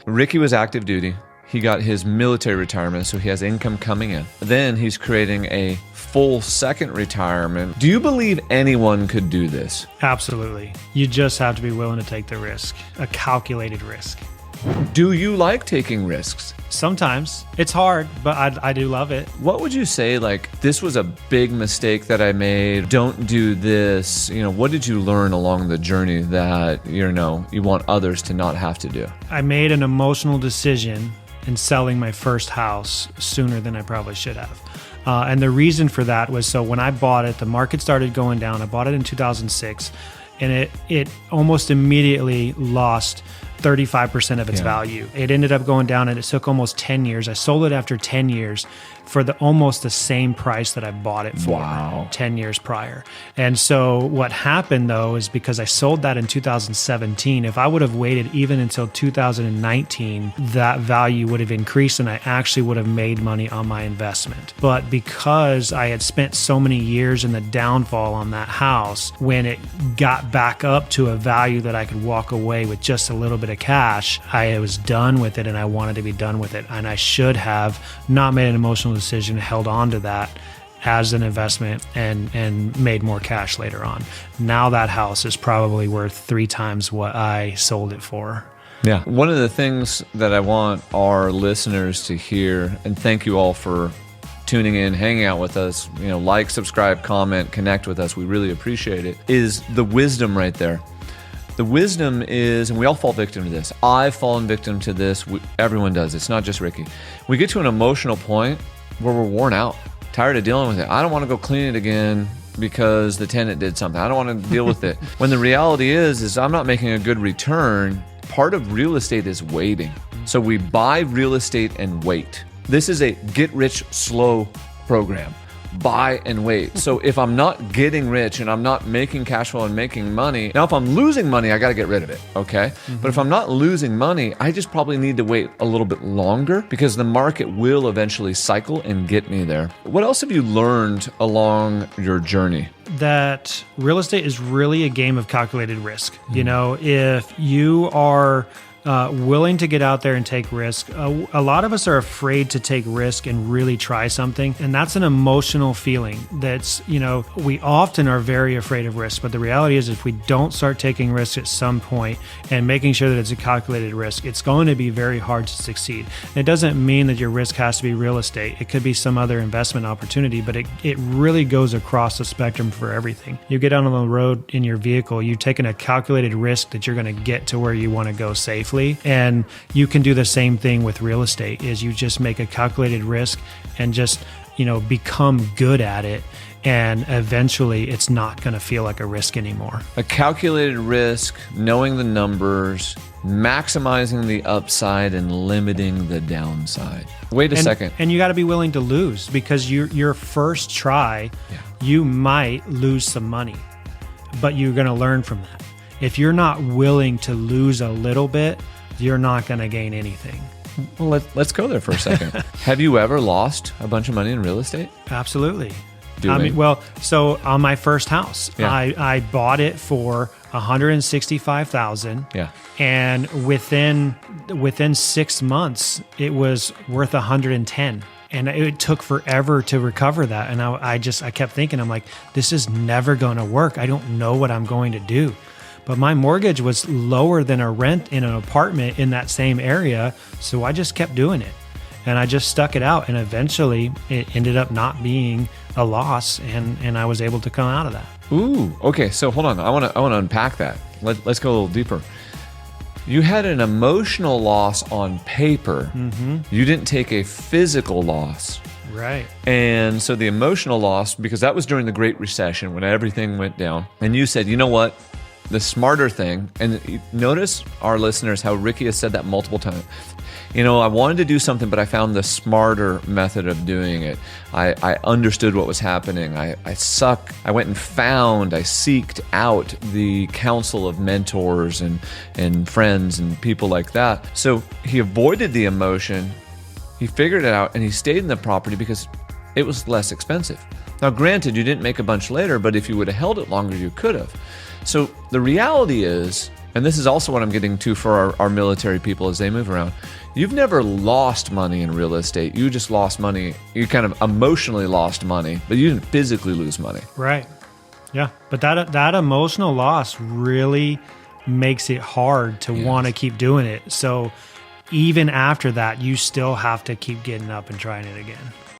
Ricky was active duty. He got his military retirement, so he has income coming in. Then he's creating a full second retirement. Do you believe anyone could do this? Absolutely. You just have to be willing to take the risk, a calculated risk. Do you like taking risks? Sometimes. It's hard, but I do love it. What would you say, like, this was a big mistake that I made, don't do this? What did you learn along the journey that, you want others to not have to do? I made an emotional decision in selling my first house sooner than I probably should have. And the reason for that was, so when I bought it, the market started going down. I bought it in 2006, and it almost immediately lost 35% of its value. It ended up going down, and it took almost 10 years. I sold it after 10 years for almost the same price that I bought it for 10 years prior. And so what happened though is, because I sold that in 2017, if I would have waited even until 2019, that value would have increased and I actually would have made money on my investment. But because I had spent so many years in the downfall on that house, when it got back up to a value that I could walk away with just a little bit of cash, I was done with it, and I wanted to be done with it. And I should have not made an emotional decision, held on to that as an investment and made more cash later on. Now that house is probably worth 3 times what I sold it for. Yeah. One of the things that I want our listeners to hear, and thank you all for tuning in, hanging out with us, like, subscribe, comment, connect with us. We really appreciate it, is the wisdom right there. The wisdom is, and we all fall victim to this. I've fallen victim to this. Everyone does. It's not just Ricky. We get to an emotional point where we're worn out, tired of dealing with it. I don't want to go clean it again because the tenant did something. I don't want to deal with it. When the reality is I'm not making a good return. Part of real estate is waiting. So we buy real estate and wait. This is a get rich slow program. Buy and wait. So if I'm not getting rich and I'm not making cash flow and making money, now if I'm losing money, I got to get rid of it, okay? But if I'm not losing money, I just probably need to wait a little bit longer, because the market will eventually cycle and get me there. What else have you learned along your journey? That real estate is really a game of calculated risk. If you are willing to get out there and take risk. A lot of us are afraid to take risk and really try something. And that's an emotional feeling that's, we often are very afraid of risk. But the reality is, if we don't start taking risks at some point and making sure that it's a calculated risk, it's going to be very hard to succeed. And it doesn't mean that your risk has to be real estate. It could be some other investment opportunity, but it really goes across the spectrum for everything. You get out on the road in your vehicle, you're taking a calculated risk that you're going to get to where you want to go safely. And you can do the same thing with real estate, is you just make a calculated risk and just, become good at it. And eventually it's not going to feel like a risk anymore. A calculated risk, knowing the numbers, maximizing the upside and limiting the downside. Wait a second. And you got to be willing to lose, because your first try, you might lose some money, but you're going to learn from that. If you're not willing to lose a little bit, you're not going to gain anything. Well, let's go there for a second. Have you ever lost a bunch of money in real estate? Absolutely. So on my first house, I bought it for $165,000. Yeah. And within 6 months, it was worth $110,000. And it took forever to recover that. And I kept thinking, I'm like, this is never going to work. I don't know what I'm going to do. But my mortgage was lower than a rent in an apartment in that same area. So I just kept doing it. And I just stuck it out. And eventually it ended up not being a loss. And I was able to come out of that. Ooh, okay. So hold on. I want to unpack that. Let's go a little deeper. You had an emotional loss on paper. You didn't take a physical loss. Right. And so the emotional loss, because that was during the Great Recession when everything went down. And you said, you know what? The smarter thing, and notice our listeners how Ricky has said that multiple times. I wanted to do something, but I found the smarter method of doing it. I understood what was happening. I went and I seeked out the counsel of mentors and friends and people like that. So he avoided the emotion, he figured it out, and he stayed in the property because it was less expensive. Now, granted, you didn't make a bunch later, but if you would have held it longer, you could have. So the reality is, And this is also what I'm getting to for our military people as they move around. You've never lost money in real estate. You just lost money. You kind of emotionally lost money, but you didn't physically lose money. Right. Yeah. But that emotional loss really makes it hard to want to keep doing it. So even after that, you still have to keep getting up and trying it again.